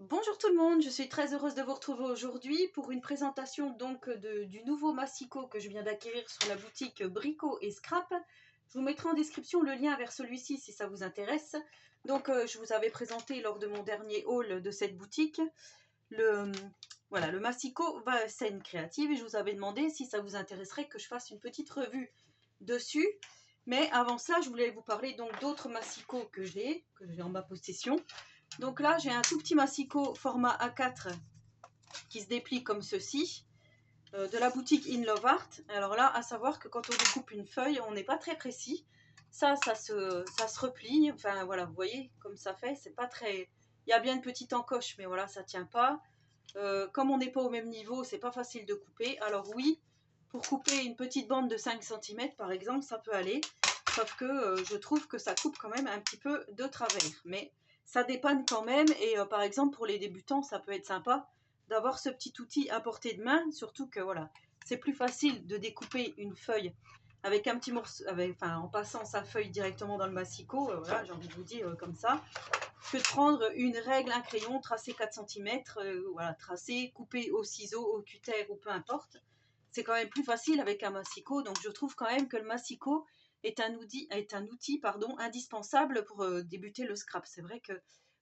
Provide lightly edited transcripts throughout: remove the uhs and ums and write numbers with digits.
Bonjour tout le monde, je suis très heureuse de vous retrouver aujourd'hui pour une présentation donc du nouveau massicot que je viens d'acquérir sur la boutique Brico et Scrap. Je vous mettrai en description le lien vers celui-ci si ça vous intéresse. Donc je vous avais présenté lors de mon dernier haul de cette boutique voilà, le massicot Scène Créative et je vous avais demandé si ça vous intéresserait que je fasse une petite revue dessus. Mais avant ça, je voulais vous parler donc d'autres massicots que j'ai en ma possession. Donc là, j'ai un tout petit massicot format A4 qui se déplie comme ceci, de la boutique In Love Art. Alors là, à savoir que quand on découpe une feuille, on n'est pas très précis. Ça se replie. Enfin voilà, vous voyez comme ça fait. C'est pas très. Il y a bien une petite encoche, mais voilà, ça tient pas. Comme on n'est pas au même niveau, c'est pas facile de couper. Alors oui, pour couper une petite bande de 5 cm par exemple, ça peut aller. Sauf que je trouve que ça coupe quand même un petit peu de travers. Mais ça dépanne quand même. Et par exemple, pour les débutants, ça peut être sympa d'avoir ce petit outil à portée de main. Surtout que voilà, c'est plus facile de découper une feuille avec un petit morceau, en passant sa feuille directement dans le massicot. Voilà, j'ai envie de vous dire comme ça. Que de prendre une règle, un crayon, tracer 4 cm, voilà, tracer, couper au ciseau, au cutter ou peu importe. C'est quand même plus facile avec un massicot. Donc je trouve quand même que le massicot est un outil indispensable pour débuter le scrap. C'est vrai que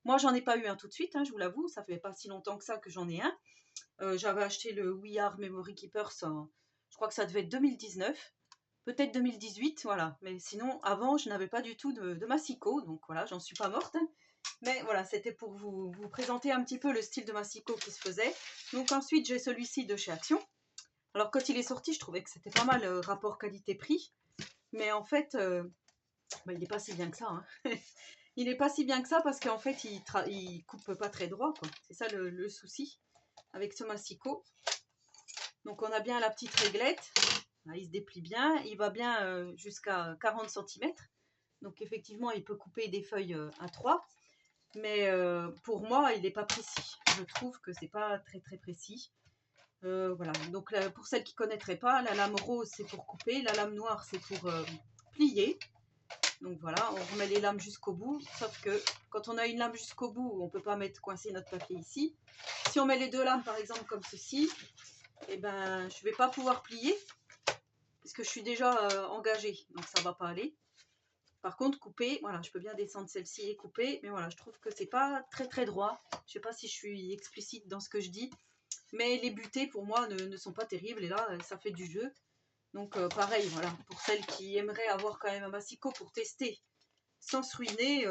moi, j'en ai pas eu un tout de suite, hein, je vous l'avoue. Ça fait pas si longtemps que ça que j'en ai un. J'avais acheté le We Are Memory Keepers, je crois que ça devait être 2019. Peut-être 2018, voilà. Mais sinon, avant, je n'avais pas du tout de massicot. Donc voilà, j'en suis pas morte. Mais voilà, c'était pour vous présenter un petit peu le style de massicot qui se faisait. Donc ensuite, j'ai celui-ci de chez Action. Alors quand il est sorti, je trouvais que c'était pas mal rapport qualité-prix. Mais en fait, il n'est pas si bien que ça. Hein. Il n'est pas si bien que ça parce qu'en fait, il coupe pas très droit. C'est ça le souci avec ce massicot. Donc on a bien la petite réglette. Là, il se déplie bien. Il va bien jusqu'à 40 cm. Donc effectivement, il peut couper des feuilles à 3. Mais pour moi, il n'est pas précis. Je trouve que c'est pas très très précis. Voilà. Donc là, pour celles qui ne connaîtraient pas, la lame rose c'est pour couper, la lame noire c'est pour plier. Donc voilà, on remet les lames jusqu'au bout. Sauf que quand on a une lame jusqu'au bout, on ne peut pas coincer notre papier ici. Si on met les deux lames par exemple comme ceci, eh ben, je ne vais pas pouvoir plier parce que je suis déjà engagée. Donc ça ne va pas aller. Par contre, couper, voilà, je peux bien descendre celle-ci et couper, mais voilà, je trouve que c'est pas très très droit. Je sais pas si je suis explicite dans ce que je dis, mais les butées pour moi ne sont pas terribles et là, ça fait du jeu. Donc pareil, voilà, pour celles qui aimeraient avoir quand même un massicot pour tester sans se ruiner,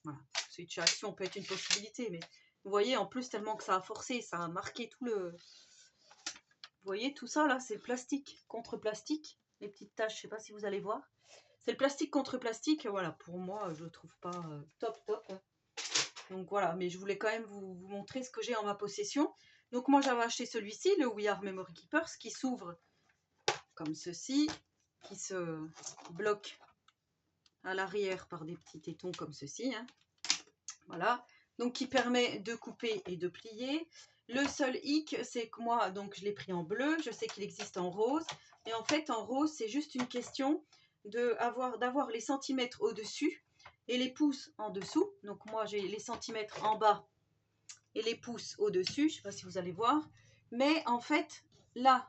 voilà, c'est chez Action peut être une possibilité, mais vous voyez, en plus, tellement que ça a forcé, ça a marqué tout le... Vous voyez, tout ça là, c'est le plastique contre plastique, les petites taches, je sais pas si vous allez voir. C'est le plastique contre plastique, voilà, pour moi, je trouve pas top. Donc voilà, mais je voulais quand même vous montrer ce que j'ai en ma possession. Donc moi, j'avais acheté celui-ci, le We Are Memory Keepers, qui s'ouvre comme ceci, qui se bloque à l'arrière par des petits tétons comme ceci. Hein. Voilà, donc qui permet de couper et de plier. Le seul hic, c'est que moi, donc je l'ai pris en bleu, je sais qu'il existe en rose. Et en fait, en rose, c'est juste une question d'avoir les centimètres au-dessus et les pouces en dessous. Donc moi, j'ai les centimètres en bas et les pouces au-dessus. Je ne sais pas si vous allez voir. Mais en fait, là,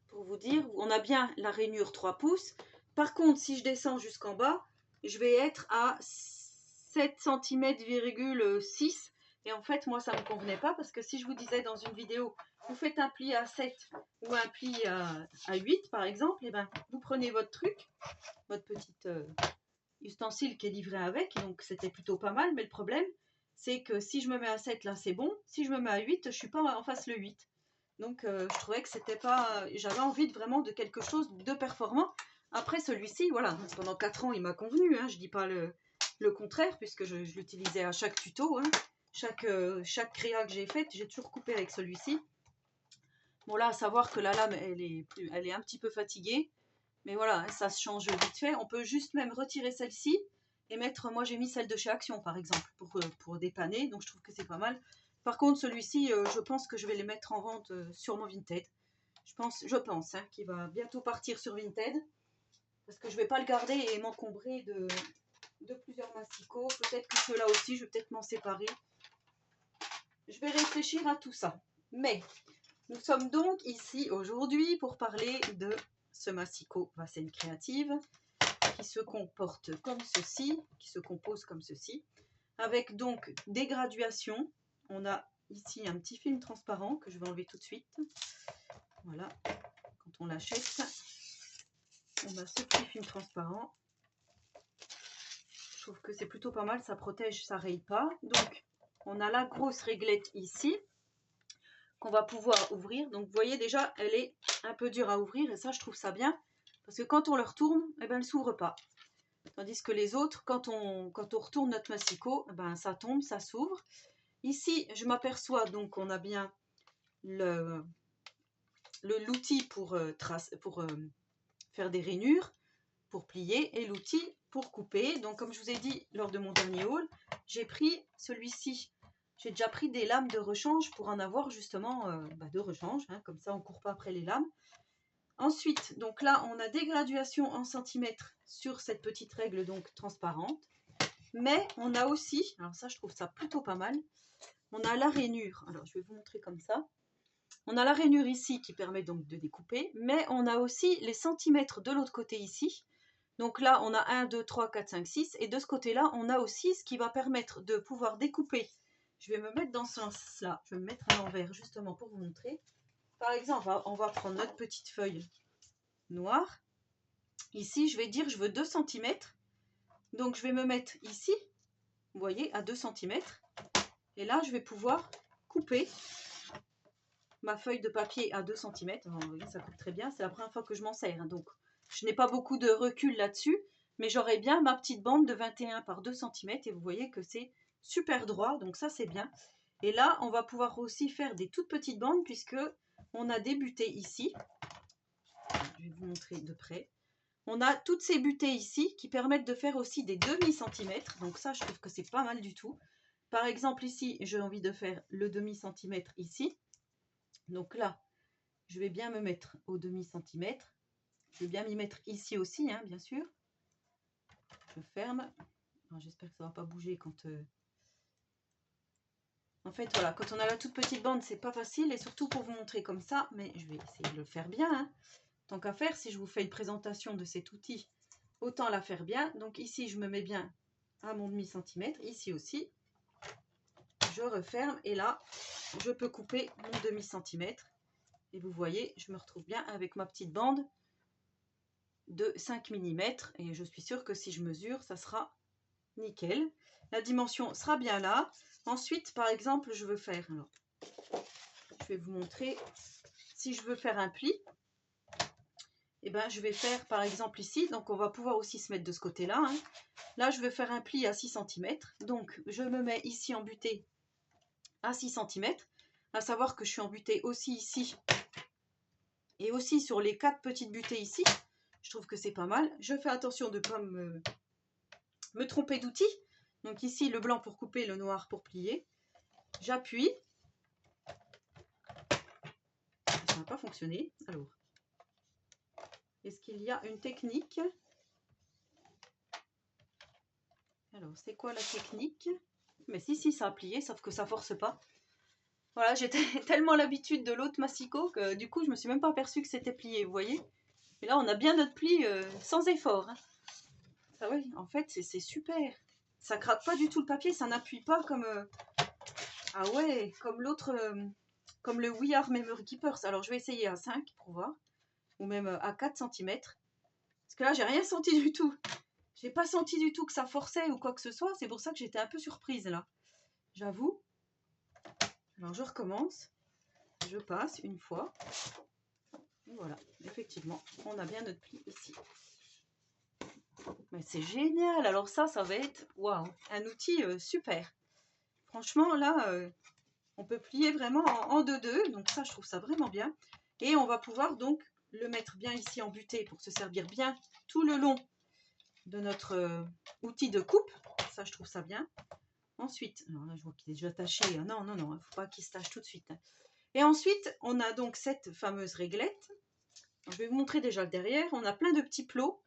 pour vous dire, on a bien la rainure 3 pouces. Par contre, si je descends jusqu'en bas, je vais être à 7 cm,6. Et en fait, moi, ça ne me convenait pas parce que si je vous disais dans une vidéo, vous faites un pli à 7 ou un pli à 8, par exemple, et ben, vous prenez votre truc, votre petite ustensile qui est livré avec. Donc, c'était plutôt pas mal. Mais le problème, c'est que si je me mets à 7, là, c'est bon. Si je me mets à 8, je ne suis pas en face le 8. Donc, je trouvais que c'était pas... J'avais envie vraiment de quelque chose de performant. Après, celui-ci, voilà, pendant 4 ans, il m'a convenu. Hein, je dis pas le contraire, puisque je l'utilisais à chaque tuto. Hein. Chaque créa que j'ai faite, j'ai toujours coupé avec celui-ci. Bon, là, à savoir que la lame, elle est un petit peu fatiguée. Mais voilà, ça se change vite fait. On peut juste même retirer celle-ci et mettre... Moi, j'ai mis celle de chez Action, par exemple, pour dépanner. Donc, je trouve que c'est pas mal. Par contre, celui-ci, je pense que je vais les mettre en vente sur mon Vinted. Je pense hein, qu'il va bientôt partir sur Vinted. Parce que je ne vais pas le garder et m'encombrer de plusieurs massicots. Peut-être que ceux-là aussi, je vais peut-être m'en séparer. je vais réfléchir à tout ça. Mais nous sommes donc ici aujourd'hui pour parler de ce massicot Vasen Créative qui se comporte comme ceci, qui se compose comme ceci, avec donc des graduations. On a ici un petit film transparent que je vais enlever tout de suite. Voilà, quand on l'achète, on a ce petit film transparent. Je trouve que c'est plutôt pas mal, ça protège, ça raye pas. Donc, on a la grosse réglette ici qu'on va pouvoir ouvrir. Donc, vous voyez déjà, elle est un peu dure à ouvrir et ça, je trouve ça bien parce que quand on le retourne, eh ben, elle ne s'ouvre pas. Tandis que les autres, quand on retourne notre massicot, eh ben, ça tombe, ça s'ouvre. Ici, je m'aperçois donc qu'on a bien l'outil pour faire des rainures, pour plier, et l'outil pour couper. Donc comme je vous ai dit lors de mon dernier haul, j'ai pris celui-ci. J'ai déjà pris des lames de rechange pour en avoir justement de rechange, hein, comme ça on ne court pas après les lames. Ensuite, donc là on a des graduations en centimètres sur cette petite règle donc transparente. Mais on a aussi, alors ça je trouve ça plutôt pas mal, on a la rainure. Alors je vais vous montrer comme ça. On a la rainure ici qui permet donc de découper, mais on a aussi les centimètres de l'autre côté ici. Donc là, on a 1, 2, 3, 4, 5, 6. Et de ce côté-là, on a aussi ce qui va permettre de pouvoir découper. Je vais me mettre dans ce sens-là. Je vais me mettre à l'envers justement pour vous montrer. Par exemple, on va prendre notre petite feuille noire. Ici, je vais dire je veux 2 cm. Donc, je vais me mettre ici, vous voyez, à 2 cm. Et là, je vais pouvoir couper ma feuille de papier à 2 cm. Vous voyez, ça coupe très bien. C'est la première fois que je m'en sers. Hein, donc, je n'ai pas beaucoup de recul là-dessus. Mais j'aurai bien ma petite bande de 21 par 2 cm. Et vous voyez que c'est super droit. Donc, ça, c'est bien. Et là, on va pouvoir aussi faire des toutes petites bandes puisque on a des butées ici. Je vais vous montrer de près. On a toutes ces butées ici qui permettent de faire aussi des demi-centimètres. Donc, ça, je trouve que c'est pas mal du tout. Par exemple, ici, j'ai envie de faire le demi-centimètre ici. Donc là, je vais bien me mettre au demi-centimètre. Je vais bien m'y mettre ici aussi, hein, bien sûr. Je ferme. J'espère que ça ne va pas bouger quand... En fait, voilà, quand on a la toute petite bande, c'est pas facile. Et surtout pour vous montrer comme ça, mais je vais essayer de le faire bien. Hein. Tant qu'à faire, si je vous fais une présentation de cet outil, autant la faire bien. Donc ici, je me mets bien à mon demi-centimètre. Ici aussi. Je referme et là, je peux couper mon demi-centimètre. Et vous voyez, je me retrouve bien avec ma petite bande de 5 mm. Et je suis sûre que si je mesure, ça sera nickel. La dimension sera bien là. Ensuite, par exemple, je veux faire... Alors, je vais vous montrer. Si je veux faire un pli, eh ben, je vais faire par exemple ici. Donc, on va pouvoir aussi se mettre de ce côté-là. Hein. Là, je vais faire un pli à 6 cm. Donc, je me mets ici en butée à 6 cm. À savoir que je suis en butée aussi ici. Et aussi sur les 4 petites butées ici. Je trouve que c'est pas mal. Je fais attention de ne pas me tromper d'outil. Donc ici, le blanc pour couper, le noir pour plier. J'appuie. Ça n'a pas fonctionné. Alors, est-ce qu'il y a une technique? Alors, c'est quoi la technique? Mais si, ça a plié, sauf que ça force pas. Voilà, j'ai tellement l'habitude de l'autre massicot que du coup, je me suis même pas aperçue que c'était plié, vous voyez? Et là, on a bien notre pli sans effort. Hein. Ça, oui, en fait, c'est super. Ça craque pas du tout le papier, ça n'appuie pas comme... Ah ouais, comme l'autre... comme le We Are Memory Keepers. Alors, je vais essayer à 5 pour voir. Ou même à 4 cm. Parce que là, j'ai rien senti du tout. J'ai pas senti du tout que ça forçait ou quoi que ce soit. C'est pour ça que j'étais un peu surprise là. J'avoue. Alors, je recommence. Je passe une fois. Et voilà. Effectivement, on a bien notre pli ici. Mais c'est génial. Alors ça va être... Waouh, un outil super. Franchement, là, on peut plier vraiment en 2-2. Donc ça, je trouve ça vraiment bien. Et on va pouvoir donc le mettre bien ici en butée pour se servir bien tout le long de notre outil de coupe. Ça, je trouve ça bien. Ensuite, alors là, je vois qu'il est déjà taché. Non, il ne faut pas qu'il se tache tout de suite. Et ensuite, on a donc cette fameuse réglette. Alors, je vais vous montrer déjà le derrière. On a plein de petits plots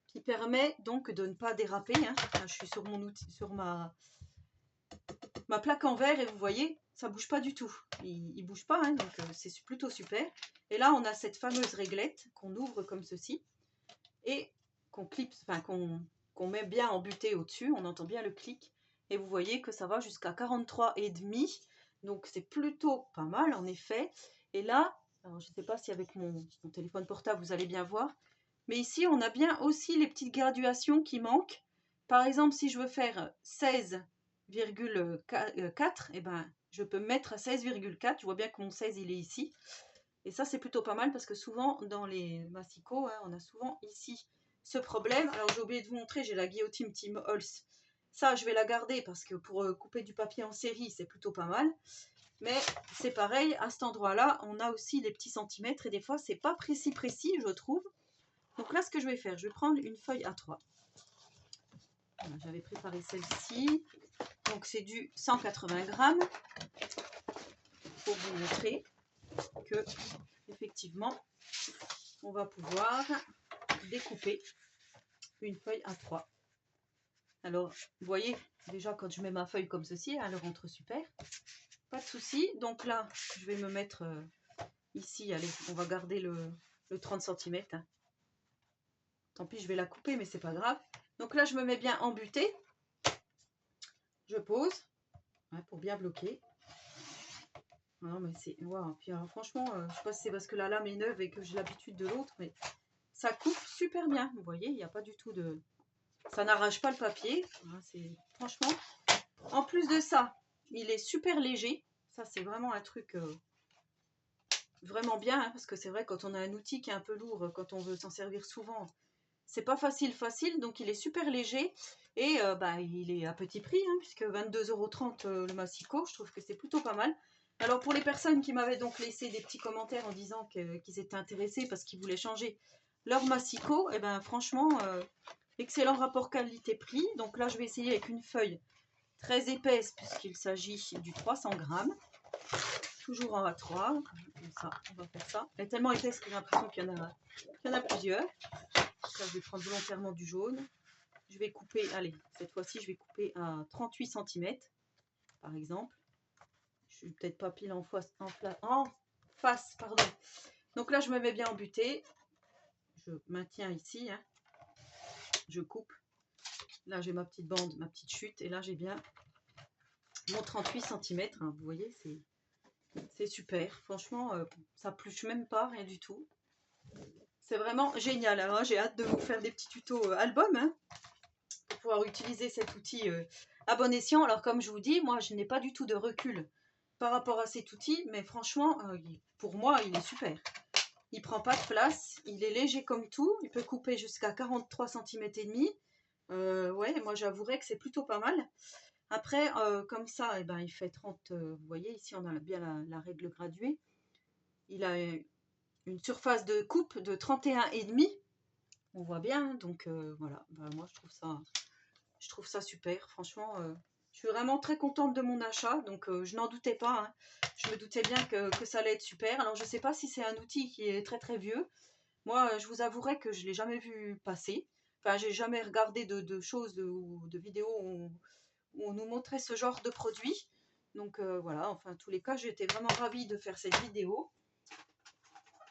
qui permet donc de ne pas déraper. Hein. Là, je suis sur mon outil, sur ma ma plaque en verre et vous voyez, ça bouge pas du tout. Il bouge pas, hein, donc c'est plutôt super. Et là, on a cette fameuse réglette qu'on ouvre comme ceci et qu'on clipse, enfin qu'on met bien en butée au-dessus. On entend bien le clic et vous voyez que ça va jusqu'à 43,5. Donc c'est plutôt pas mal en effet. Et là, alors je ne sais pas si avec mon téléphone portable vous allez bien voir, mais ici on a bien aussi les petites graduations qui manquent. Par exemple, si je veux faire 16,4, et ben je peux me mettre à 16,4. Je vois bien que mon 16 il est ici. Et ça c'est plutôt pas mal parce que souvent dans les massicots, hein, on a souvent ici ce problème. Alors j'ai oublié de vous montrer, j'ai la guillotine Tim Holtz. Ça je vais la garder parce que pour couper du papier en série c'est plutôt pas mal. Mais c'est pareil, à cet endroit-là, on a aussi les petits centimètres et des fois, c'est pas précis, je trouve. Donc là, ce que je vais faire, je vais prendre une feuille A3. Voilà, j'avais préparé celle-ci. Donc c'est du 180 grammes pour vous montrer que, effectivement, on va pouvoir découper une feuille A3. Alors, vous voyez, déjà, quand je mets ma feuille comme ceci, elle rentre super. Pas de souci. Donc là, je vais me mettre ici. Allez, on va garder le 30 cm. Hein. Tant pis, je vais la couper, mais c'est pas grave. Donc là, je me mets bien en butée. Je pose hein, pour bien bloquer. Non, mais c'est... Wow. Puis alors, franchement, je sais pas si c'est parce que la lame est neuve et que j'ai l'habitude de l'autre, mais ça coupe super bien. Vous voyez, il n'y a pas du tout de... Ça n'arrache pas le papier. Hein, c'est franchement... En plus de ça, il est super léger. Ça, c'est vraiment un truc vraiment bien. Hein, parce que c'est vrai, quand on a un outil qui est un peu lourd, quand on veut s'en servir souvent, c'est pas facile. Donc il est super léger. Et bah, il est à petit prix, hein, puisque 22,30 € le massicot. Je trouve que c'est plutôt pas mal. Alors pour les personnes qui m'avaient donc laissé des petits commentaires en disant qu'ils étaient intéressés parce qu'ils voulaient changer leur massicot, et ben franchement, excellent rapport qualité-prix. Donc là, je vais essayer avec une feuille très épaisse puisqu'il s'agit du 300 grammes. Toujours en A3, comme ça, on va faire ça. Elle est tellement épaisse que j'ai l'impression qu'il y en a plusieurs. Donc là, je vais prendre volontairement du jaune. Je vais couper, allez, cette fois-ci, je vais couper à 38 cm, par exemple. Je suis peut-être pas pile en face, pardon. Donc là, je me mets bien en butée. Je maintiens ici, hein. Je coupe. Là, j'ai ma petite bande, ma petite chute. Et là, j'ai bien mon 38 cm. Hein. Vous voyez, c'est super. Franchement, ça pluche même pas, rien du tout. C'est vraiment génial. Alors, j'ai hâte de vous faire des petits tutos album, hein, pour pouvoir utiliser cet outil à bon escient. Alors, comme je vous dis, moi, je n'ai pas du tout de recul par rapport à cet outil, mais franchement, pour moi, il est super. Il prend pas de place, il est léger comme tout, il peut couper jusqu'à 43 cm et demi. Ouais, moi j'avouerais que c'est plutôt pas mal. Après, comme ça, eh ben, il fait 30, vous voyez, ici on a bien la règle graduée. Il a une surface de coupe de 31,5. On voit bien, donc voilà, ben, moi je trouve ça super, franchement. Je suis vraiment très contente de mon achat, donc je n'en doutais pas. Hein. Je me doutais bien que ça allait être super. Alors je ne sais pas si c'est un outil qui est très très vieux. Moi, je vous avouerai que je ne l'ai jamais vu passer. Enfin, j'ai jamais regardé de choses ou de vidéos où on nous montrait ce genre de produit. Donc voilà, enfin, en tous les cas, j'étais vraiment ravie de faire cette vidéo.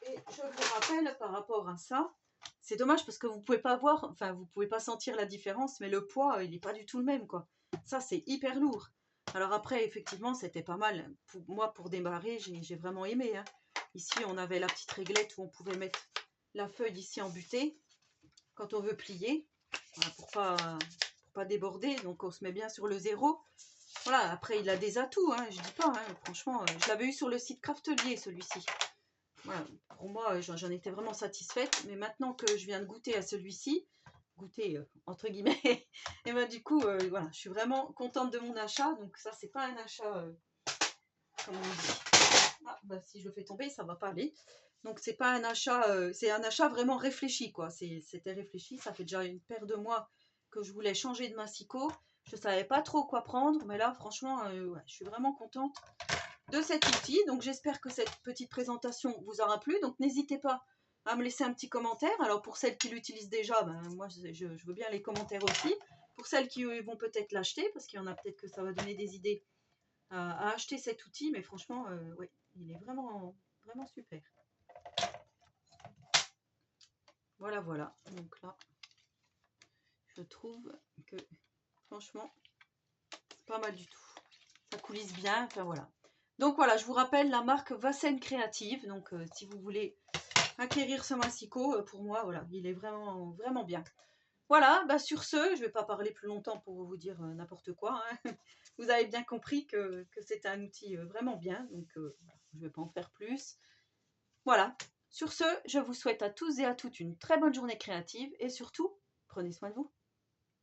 Et je vous rappelle par rapport à ça, c'est dommage parce que vous pouvez pas voir, enfin vous pouvez pas sentir la différence, mais le poids il n'est pas du tout le même quoi. Ça c'est hyper lourd. Alors après effectivement c'était pas mal. Pour moi pour démarrer j'ai vraiment aimé. Hein. Ici on avait la petite réglette où on pouvait mettre la feuille ici en butée quand on veut plier, voilà, pour pas déborder. Donc on se met bien sur le zéro. Voilà après il a des atouts, hein, je dis pas. Hein, franchement je l'avais eu sur le site Craftelier celui-ci. Voilà, pour moi, j'en étais vraiment satisfaite. Mais maintenant que je viens de goûter à celui-ci, goûter entre guillemets, et ben du coup, voilà, je suis vraiment contente de mon achat. Donc ça, c'est pas un achat, comment on dit. Ah, bah, si je le fais tomber, ça va pas aller. Donc c'est pas un achat, c'est un achat vraiment réfléchi, quoi. C'était réfléchi. Ça fait déjà une paire de mois que je voulais changer de massicot. Je savais pas trop quoi prendre, mais là, franchement, ouais, je suis vraiment contente de cet outil. Donc j'espère que cette petite présentation vous aura plu. Donc n'hésitez pas à me laisser un petit commentaire. Alors pour celles qui l'utilisent déjà, ben, moi je veux bien les commentaires aussi. Pour celles qui vont peut-être l'acheter, parce qu'il y en a peut-être que ça va donner des idées à acheter cet outil, mais franchement, ouais, il est vraiment, vraiment super. Voilà, voilà. Donc là, je trouve que franchement, c'est pas mal du tout. Ça coulisse bien, enfin voilà. Donc voilà, je vous rappelle la marque Vasen Créative. Donc si vous voulez acquérir ce massicot, pour moi, voilà, il est vraiment, vraiment bien. Voilà, bah sur ce, je ne vais pas parler plus longtemps pour vous dire n'importe quoi. Hein. Vous avez bien compris que c'est un outil vraiment bien, donc voilà, je ne vais pas en faire plus. Voilà, sur ce, je vous souhaite à tous et à toutes une très bonne journée créative et surtout, prenez soin de vous.